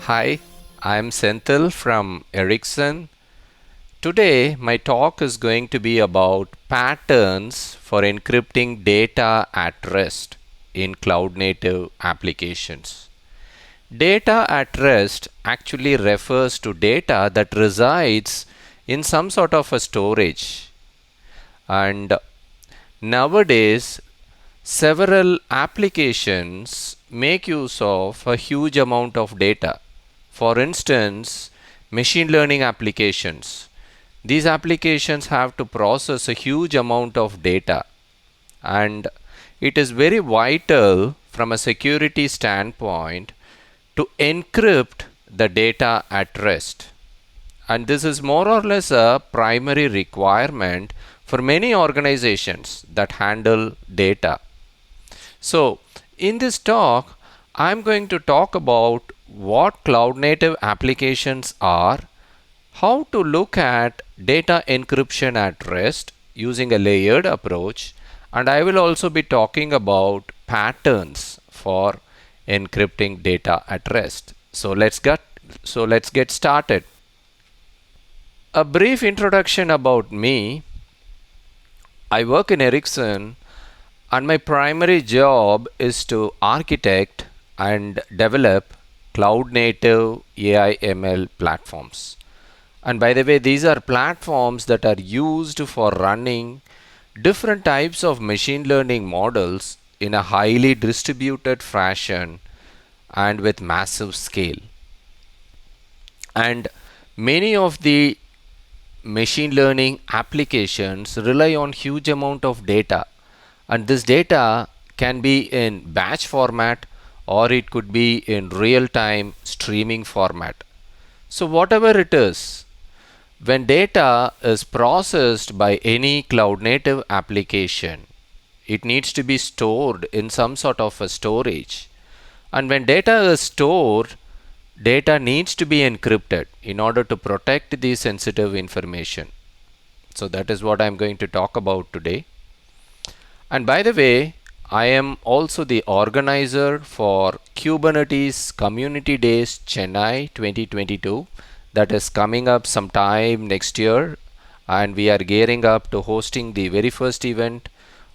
Hi, I'm Senthil from Ericsson. Today, my talk is going to be about patterns for encrypting data at rest in cloud native applications. Data at rest actually refers to data that resides in some sort of a storage. And nowadays, several applications make use of a huge amount of data. For instance, machine learning applications. These applications have to process a huge amount of data, and it is very vital from a security standpoint to encrypt the data at rest. And this is more or less a primary requirement for many organizations that handle data. So, in this talk, I'm going to talk about what cloud native applications are, how to look at data encryption at rest using a layered approach, and I will also be talking about patterns for encrypting data at rest. So let's get started. A brief introduction about me. I work in Ericsson and my primary job is to architect and develop cloud native AI ML platforms. And by the way, these are platforms that are used for running different types of machine learning models in a highly distributed fashion and with massive scale. And many of the machine learning applications rely on huge amount of data, and this data can be in batch format or it could be in real time streaming format. So whatever it is, when data is processed by any cloud native application, it needs to be stored in some sort of a storage. And when data is stored, data needs to be encrypted in order to protect the sensitive information. So that is what I'm going to talk about today. And by the way, I am also the organizer for Kubernetes Community Days Chennai 2022 that is coming up sometime next year, and we are gearing up to hosting the very first event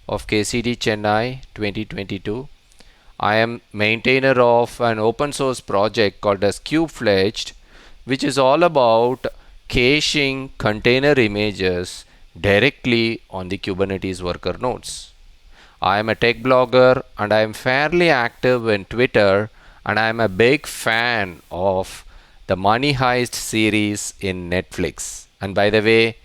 of KCD Chennai 2022. I am maintainer of an open source project called as Kubefledged, which is all about caching container images directly on the Kubernetes worker nodes. I am a tech blogger and I am fairly active in Twitter, and I am a big fan of the Money Heist series in Netflix. And by the way,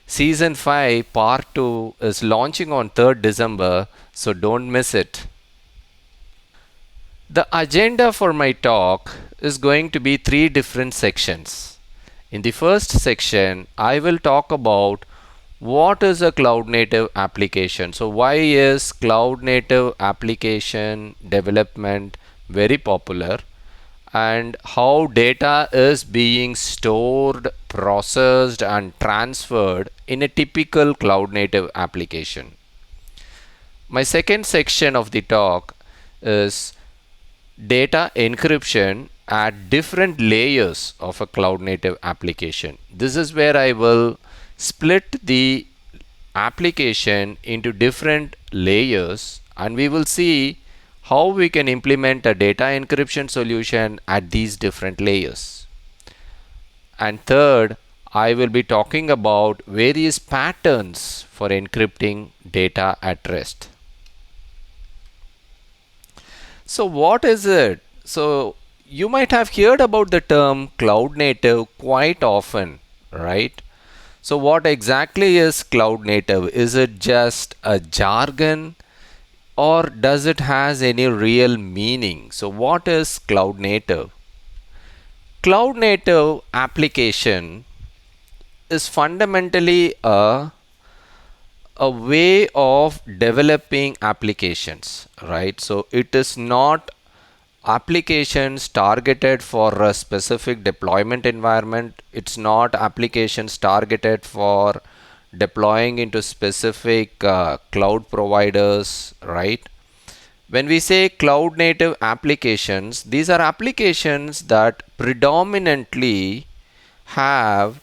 season 5 part 2 is launching on 3rd December, so don't miss it. The agenda for my talk is going to be 3 different sections. In the first section, I will talk about what is a cloud native application. So why is cloud native application development very popular, and how data is being stored, processed and transferred in a typical cloud native application. My second section of the talk is data encryption at different layers of a cloud native application. This is where I will split the application into different layers, and we will see how we can implement a data encryption solution at these different layers. And third, I will be talking about various patterns for encrypting data at rest. So what is it? So you might have heard about the term cloud native quite often, right? So what exactly is cloud native? Is it just a jargon, or does it has any real meaning? So what is cloud native? Cloud native application is fundamentally a way of developing applications, right? So it is not applications targeted for a specific deployment environment. It's not applications targeted for deploying into specific cloud providers, right? When we say cloud native applications, these are applications that predominantly have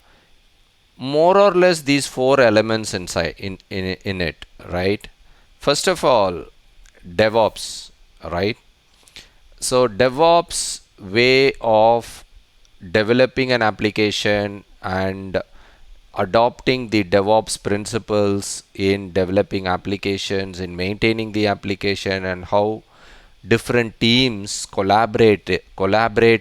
more or less these four elements inside in it, right? First of all, DevOps, right? So DevOps way of developing an application and adopting the DevOps principles in developing applications, in maintaining the application, and how different teams collaborate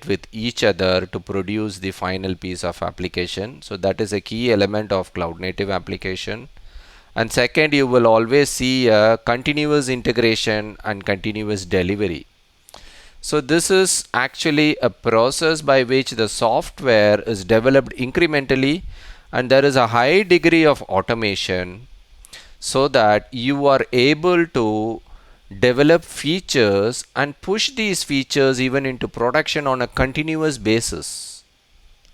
with each other to produce the final piece of application. So that is a key element of cloud native application. And second, you will always see a continuous integration and continuous delivery. So this is actually a process by which the software is developed incrementally, and there is a high degree of automation so that you are able to develop features and push these features even into production on a continuous basis,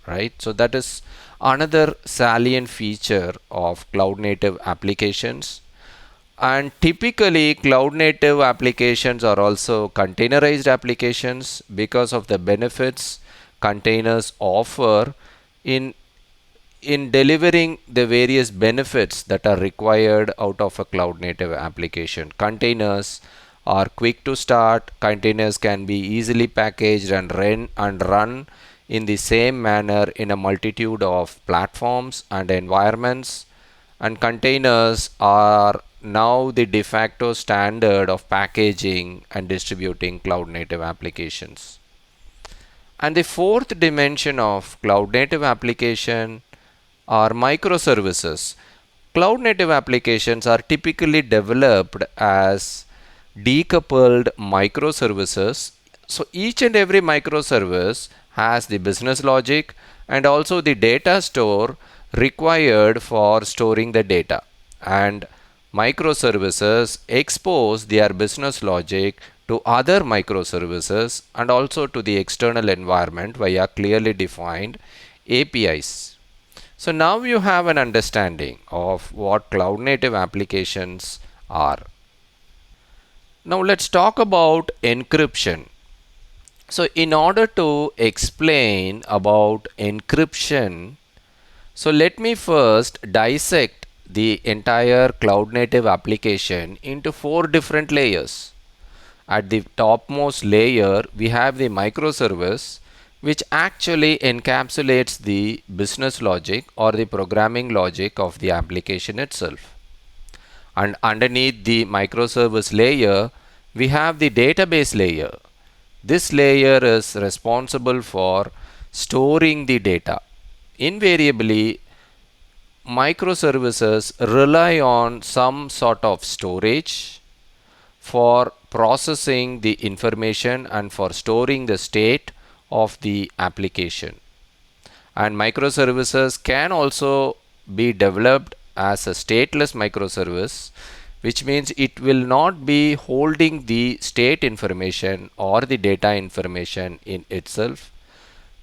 right? So that is another salient feature of cloud native applications. And typically cloud native applications are also containerized applications because of the benefits containers offer in delivering the various benefits that are required out of a cloud native application. Containers are quick to start. Containers can be easily packaged and run in the same manner in a multitude of platforms and environments. And containers are now the de facto standard of packaging and distributing cloud native applications. And the fourth dimension of cloud native application are microservices. Cloud native applications are typically developed as decoupled microservices. So each and every microservice has the business logic and also the data store required for storing the data. And microservices expose their business logic to other microservices and also to the external environment via clearly defined APIs. So now you have an understanding of what cloud native applications are. Now let's talk about encryption. So in order to explain about encryption, so let me first dissect the entire cloud native application into four different layers. At the topmost layer, we have the microservice, which actually encapsulates the business logic or the programming logic of the application itself. And underneath the microservice layer, we have the database layer. This layer is responsible for storing the data. Invariably, microservices rely on some sort of storage for processing the information and for storing the state of the application. And microservices can also be developed as a stateless microservice, which means it will not be holding the state information or the data information in itself.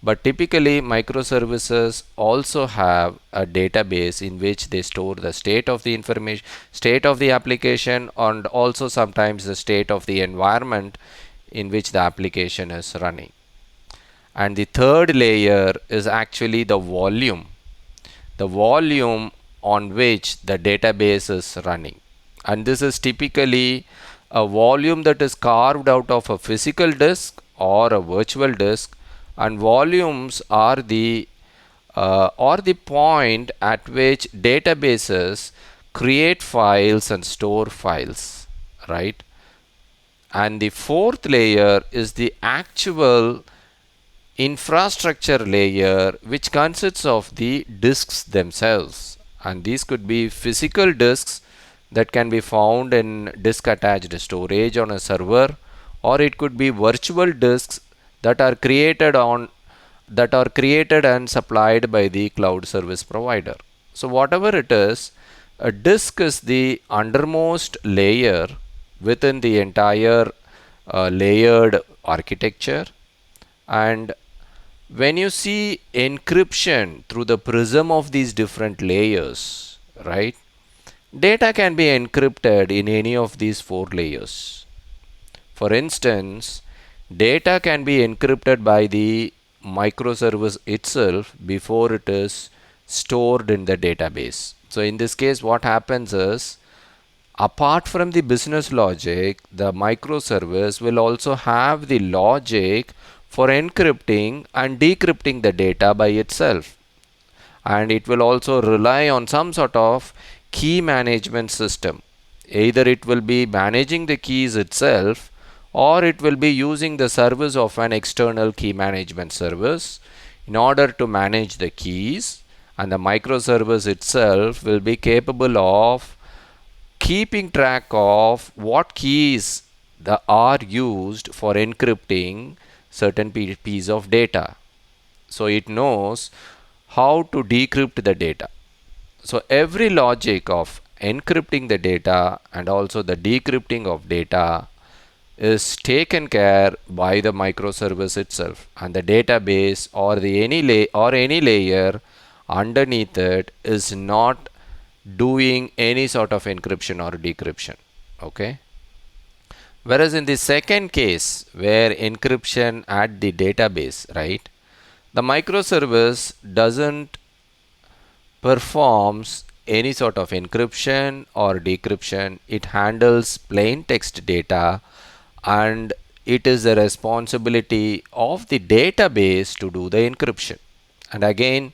But typically microservices also have a database in which they store the state of the information, state of the application, and also sometimes the state of the environment in which the application is running. And the third layer is actually the volume on which the database is running. And this is typically a volume that is carved out of a physical disk or a virtual disk, and volumes are the point at which databases create files and store files, right? And the fourth layer is the actual infrastructure layer, which consists of the disks themselves. And these could be physical disks that can be found in disk attached storage on a server, or it could be virtual disks that are created and supplied by the cloud service provider. So whatever it is, a disk is the undermost layer within the entire layered architecture. And when you see encryption through the prism of these different layers, right, data can be encrypted in any of these four layers. For instance, data can be encrypted by the microservice itself before it is stored in the database. So in this case, what happens is, apart from the business logic, the microservice will also have the logic for encrypting and decrypting the data by itself. And it will also rely on some sort of key management system. Either it will be managing the keys itself, or it will be using the service of an external key management service in order to manage the keys, and the microservice itself will be capable of keeping track of what keys are used for encrypting certain piece of data. So it knows how to decrypt the data. So every logic of encrypting the data and also the decrypting of data is taken care by the microservice itself, and the database or any layer underneath it is not doing any sort of encryption or decryption. Okay. Whereas in the second case, where encryption at the database, right, the microservice doesn't performs any sort of encryption or decryption. It handles plain text data, and it is the responsibility of the database to do the encryption. And again,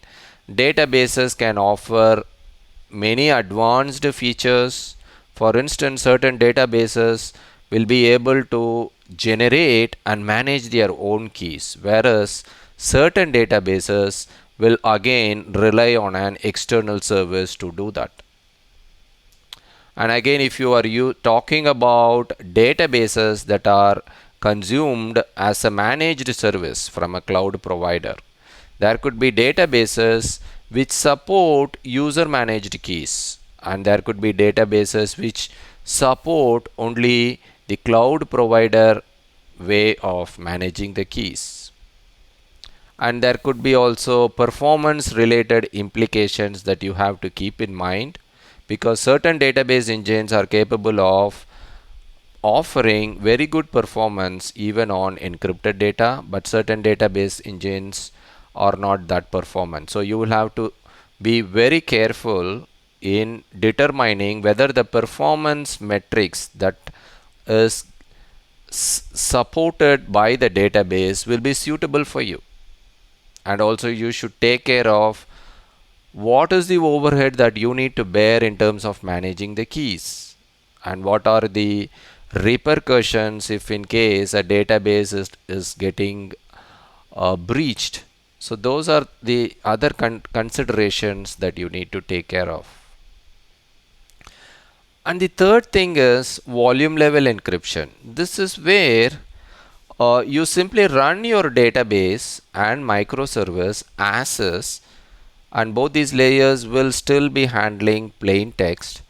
databases can offer many advanced features. For instance, certain databases will be able to generate and manage their own keys, whereas certain databases will again rely on an external service to do that. And again, if you are talking about databases that are consumed as a managed service from a cloud provider, there could be databases which support user managed keys, and there could be databases which support only the cloud provider way of managing the keys. And there could be also performance related implications that you have to keep in mind, because certain database engines are capable of offering very good performance even on encrypted data, but certain database engines are not that performant. So you will have to be very careful in determining whether the performance metrics that is supported by the database will be suitable for you. And also you should take care of what is the overhead that you need to bear in terms of managing the keys, and what are the repercussions if in case a database is getting breached. So those are the other considerations that you need to take care of. And the third thing is volume level encryption. This is where you simply run your database and microservice as is, and both these layers will still be handling plain text,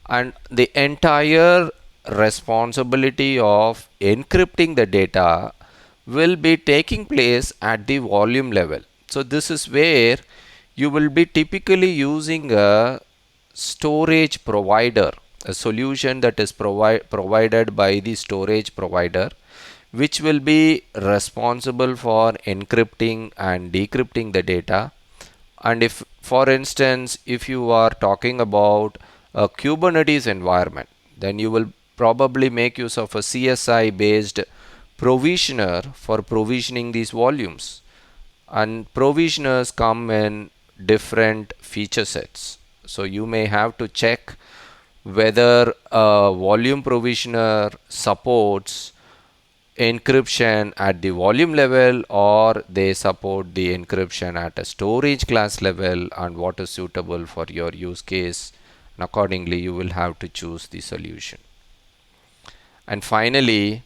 and the entire responsibility of encrypting the data will be taking place at the volume level. So this is where you will be typically using a storage provider, a solution that is provided by the storage provider, which will be responsible for encrypting and decrypting the data. And if, for instance, if you are talking about a Kubernetes environment, then you will probably make use of a CSI based provisioner for provisioning these volumes. And provisioners come in different feature sets. So you may have to check whether a volume provisioner supports encryption at the volume level, or they support the encryption at a storage class level, and what is suitable for your use case. And accordingly, you will have to choose the solution. And finally,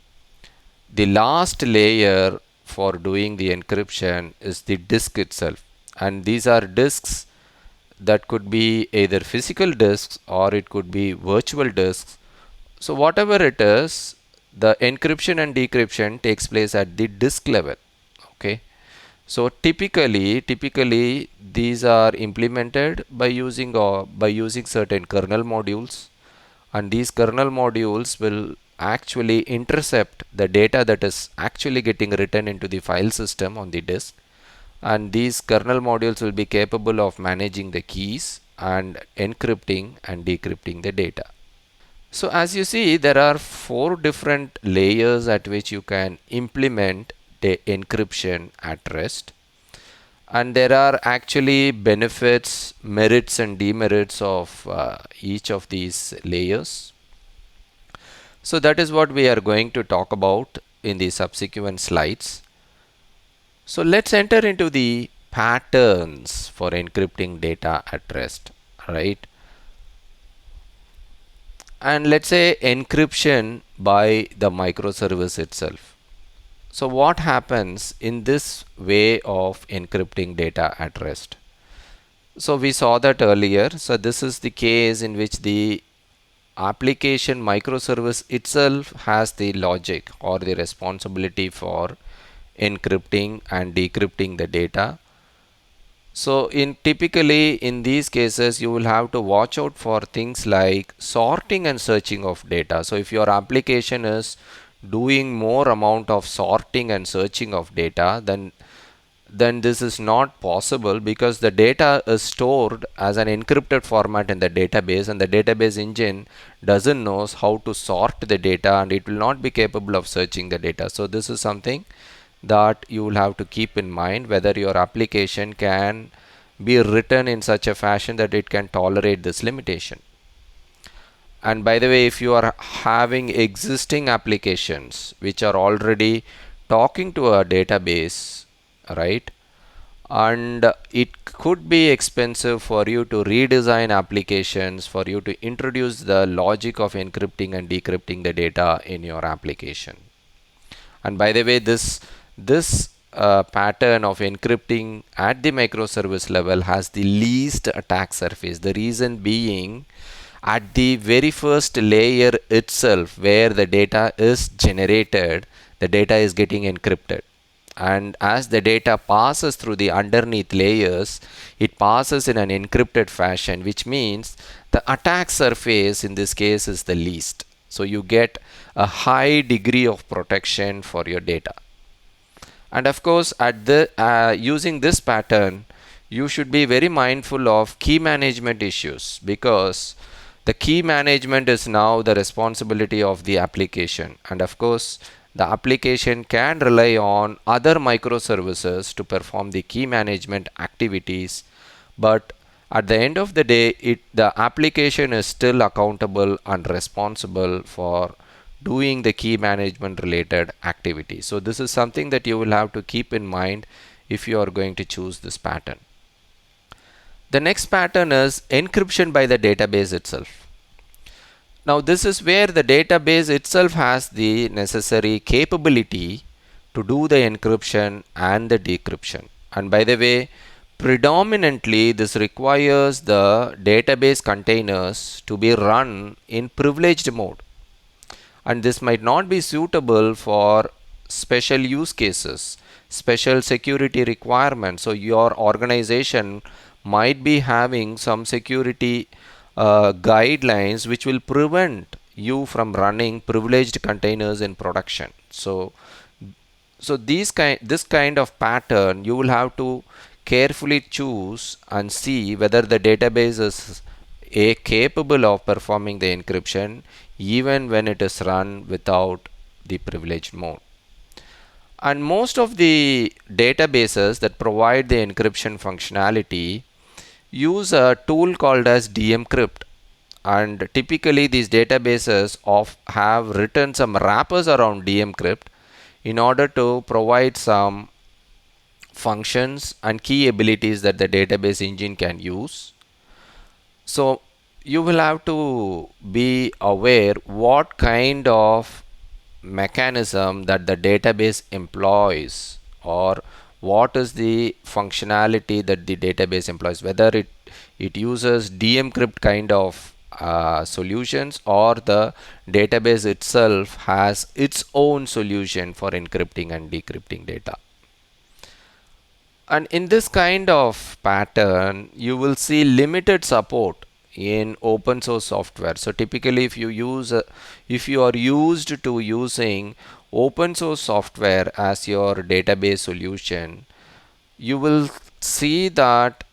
the last layer for doing the encryption is the disk itself. And these are disks that could be either physical disks or it could be virtual disks. So whatever it is, the encryption and decryption takes place at the disk level. Okay. So typically these are implemented by using certain kernel modules, and these kernel modules will actually intercept the data that is actually getting written into the file system on the disk, and these kernel modules will be capable of managing the keys and encrypting and decrypting the data. So as you see, there are 4 different layers at which you can implement the encryption at rest, and there are actually benefits, merits and demerits of each of these layers. So that is what we are going to talk about in the subsequent slides. So let's enter into the patterns for encrypting data at rest, right? And let's say encryption by the microservice itself. So what happens in this way of encrypting data at rest? So we saw that earlier. So this is the case in which the application microservice itself has the logic or the responsibility for encrypting and decrypting the data. So typically in these cases you will have to watch out for things like sorting and searching of data. So if your application is doing more amount of sorting and searching of data, then this is not possible, because the data is stored as an encrypted format in the database, and the database engine doesn't know how to sort the data, and it will not be capable of searching the data. So this is something that you will have to keep in mind, whether your application can be written in such a fashion that it can tolerate this limitation. And by the way, if you are having existing applications which are already talking to a database, right, and it could be expensive for you to redesign applications, for you to introduce the logic of encrypting and decrypting the data in your application. And by the way, this pattern of encrypting at the microservice level has the least attack surface. The reason being, at the very first layer itself where the data is generated, the data is getting encrypted. And as the data passes through the underneath layers, it passes in an encrypted fashion, which means the attack surface in this case is the least. So you get a high degree of protection for your data. And of course, at the using this pattern, you should be very mindful of key management issues, because the key management is now the responsibility of the application. And of course, the application can rely on other microservices to perform the key management activities, but at the end of the day, the application is still accountable and responsible for doing the key management related activities. So this is something that you will have to keep in mind if you are going to choose this pattern. The next pattern is encryption by the database itself. Now this is where the database itself has the necessary capability to do the encryption and the decryption. And by the way, predominantly this requires the database containers to be run in privileged mode. And this might not be suitable for special use cases, special security requirements. So your organization might be having some security guidelines which will prevent you from running privileged containers in production. So this kind of pattern you will have to carefully choose and see whether the database is capable of performing the encryption even when it is run without the privileged mode. And most of the databases that provide the encryption functionality use a tool called as DMCrypt, and typically these databases have written some wrappers around DMCrypt in order to provide some functions and key abilities that the database engine can use. So you will have to be aware what kind of mechanism that the database employs, or what is the functionality that the database employs, whether it uses DMCrypt kind of solutions, or the database itself has its own solution for encrypting and decrypting data. And in this kind of pattern, you will see limited support in open source software. So typically if you are used to using open source software as your database solution, you will see that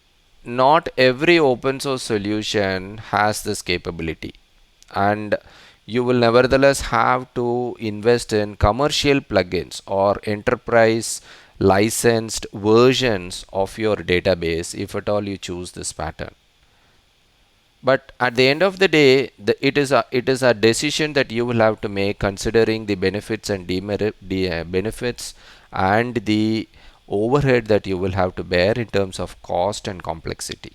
not every open source solution has this capability, and you will nevertheless have to invest in commercial plugins or enterprise licensed versions of your database if at all you choose this pattern. But at the end of the day, it is a decision that you will have to make, considering the benefits and benefits and the overhead that you will have to bear in terms of cost and complexity.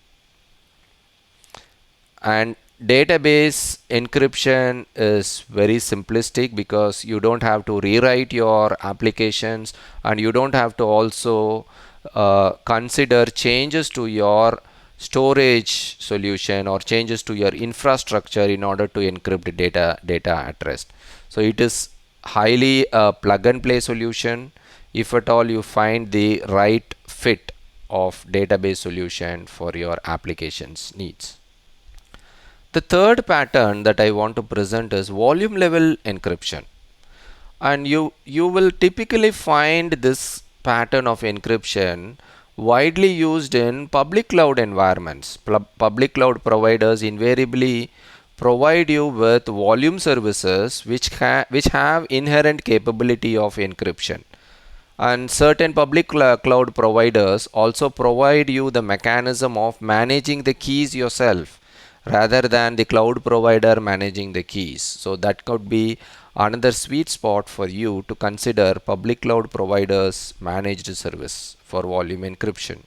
And database encryption is very simplistic because you don't have to rewrite your applications, and you don't have to also consider changes to your storage solution or changes to your infrastructure in order to encrypt data at rest. So it is highly a plug and play solution if at all you find the right fit of database solution for your applications needs. The third pattern that I want to present is volume level encryption. And you will typically find this pattern of encryption widely used in public cloud environments. Public cloud providers invariably provide you with volume services which have inherent capability of encryption. And certain public cloud providers also provide you the mechanism of managing the keys yourself rather than the cloud provider managing the keys. So that could be another sweet spot for you to consider public cloud providers managed service for volume encryption.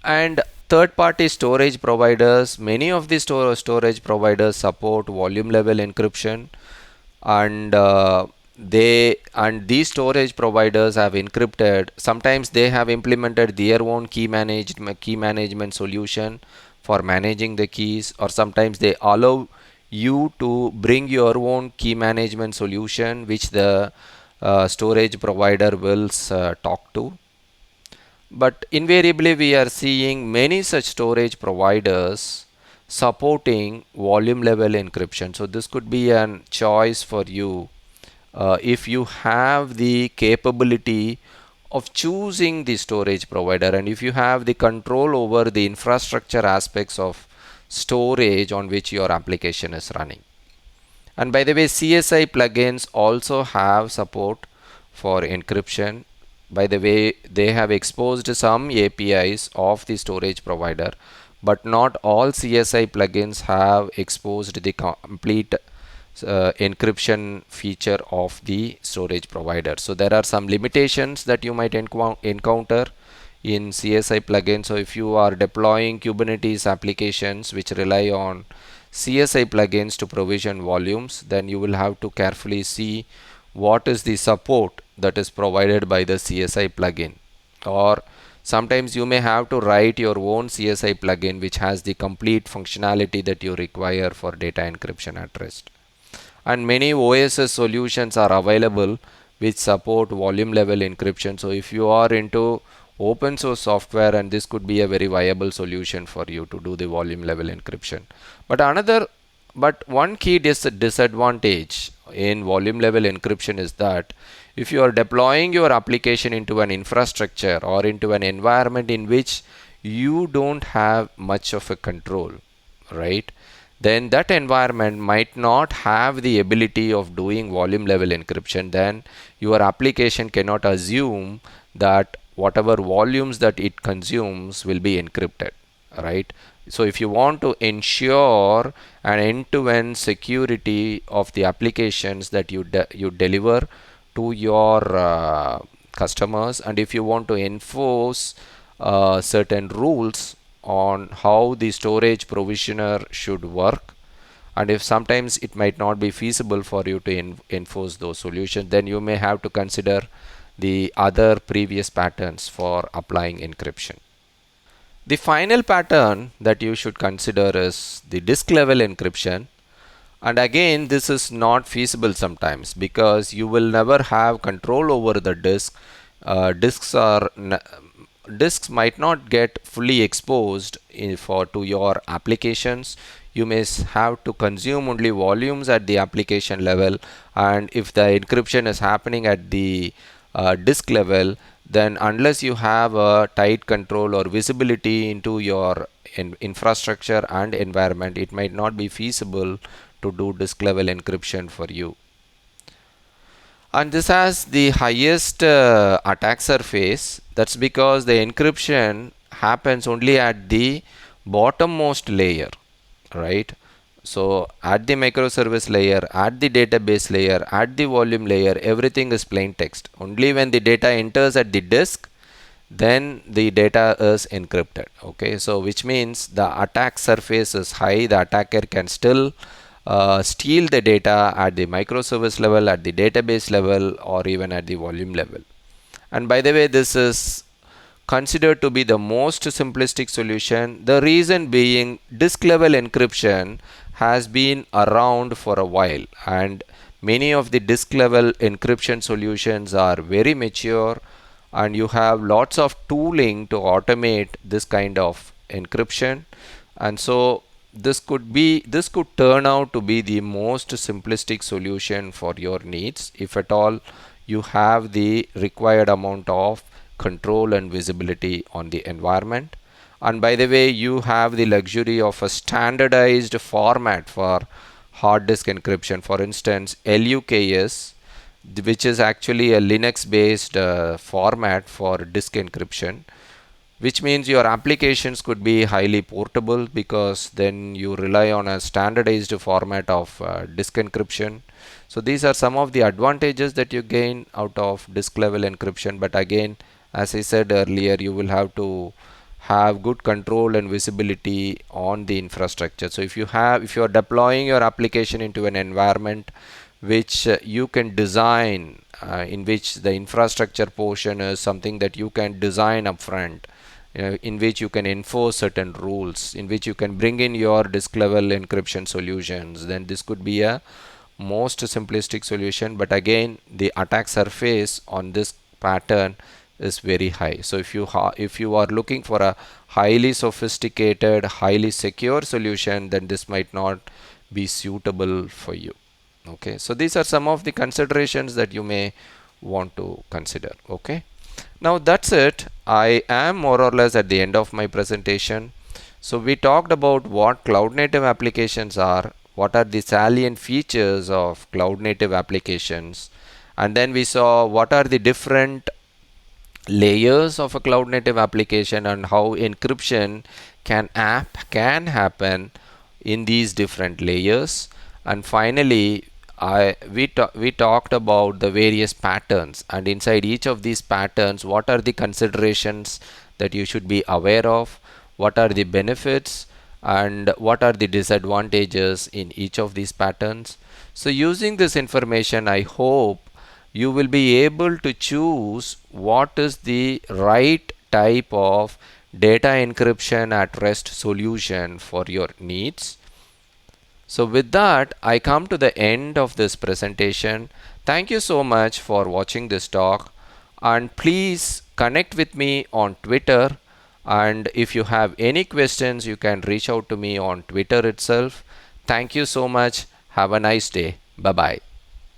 And third party storage providers, many of the storage providers support volume level encryption, and these storage providers have encrypted, sometimes they have implemented their own key management solution for managing the keys, or sometimes they allow you to bring your own key management solution which the storage provider will talk to. But invariably we are seeing many such storage providers supporting volume level encryption. So this could be a choice for you if you have the capability of choosing the storage provider, and if you have the control over the infrastructure aspects of storage on which your application is running. And by the way, CSI plugins also have support for encryption. By the way, they have exposed some APIs of the storage provider, but not all CSI plugins have exposed the complete encryption feature of the storage provider. So there are some limitations that you might encounter in CSI plugins. So if you are deploying Kubernetes applications which rely on CSI plugins to provision volumes, then you will have to carefully see what is the support that is provided by the CSI plugin. Or sometimes you may have to write your own CSI plugin which has the complete functionality that you require for data encryption at rest. And many OSS solutions are available which support volume level encryption. So if you are into open source software, and this could be a very viable solution for you to do the volume level encryption. But one key disadvantage in volume level encryption is that if you are deploying your application into an infrastructure or into an environment in which you don't have much of a control, right, then that environment might not have the ability of doing volume level encryption. Then your application cannot assume that whatever volumes that it consumes will be encrypted, right? So if you want to ensure an end-to-end security of the applications that you deliver to your customers, and if you want to enforce certain rules on how the storage provisioner should work, and if sometimes it might not be feasible for you to enforce those solutions, then you may have to consider the other previous patterns for applying encryption. The final pattern that you should consider is the disk level encryption. And again, this is not feasible sometimes because you will never have control over the disk. Disks are disks might not get fully exposed to your applications. You may have to consume only volumes at the application level, and if the encryption is happening at the disk level, then unless you have a tight control or visibility into your infrastructure and environment, it might not be feasible to do disk level encryption for you. And this has the highest attack surface. That's because the encryption happens only at the bottommost layer, right? So at the microservice layer, at the database layer, at the volume layer, everything is plain text. Only when the data enters at the disk, then the data is encrypted. Okay, so which means the attack surface is high. The attacker can still steal the data at the microservice level, at the database level, or even at the volume level. And by the way, this is considered to be the most simplistic solution. The reason being, disk level encryption has been around for a while, and many of the disk level encryption solutions are very mature, and you have lots of tooling to automate this kind of encryption. And so this could turn out to be the most simplistic solution for your needs, if at all you have the required amount of control and visibility on the environment. And by the way, you have the luxury of a standardized format for hard disk encryption. For instance, LUKS, which is actually a Linux based format for disk encryption, which means your applications could be highly portable, because then you rely on a standardized format of disk encryption. So these are some of the advantages that you gain out of disk level encryption. But again, as I said earlier, you will have to have good control and visibility on the infrastructure. So if you are deploying your application into an environment which you can design, in which the infrastructure portion is something that you can design upfront, in which you can enforce certain rules, in which you can bring in your disk level encryption solutions, then this could be a most simplistic solution. But again, the attack surface on this pattern is very high. So if you are looking for a highly sophisticated, highly secure solution, then this might not be suitable for you. Okay, so these are some of the considerations that you may want to consider. Okay, now that's it. I am more or less at the end of my presentation. So we talked about what cloud native applications are, what are the salient features of cloud native applications, and then we saw what are the different layers of a cloud native application and how encryption can happen in these different layers. And finally, we talked about the various patterns, and inside each of these patterns, what are the considerations that you should be aware of, what are the benefits, and what are the disadvantages in each of these patterns. So using this information, I hope you will be able to choose what is the right type of data encryption at rest solution for your needs. So with that, I come to the end of this presentation. Thank you so much for watching this talk, and please connect with me on Twitter, and if you have any questions, you can reach out to me on Twitter itself. Thank you so much. Have a nice day. Bye bye.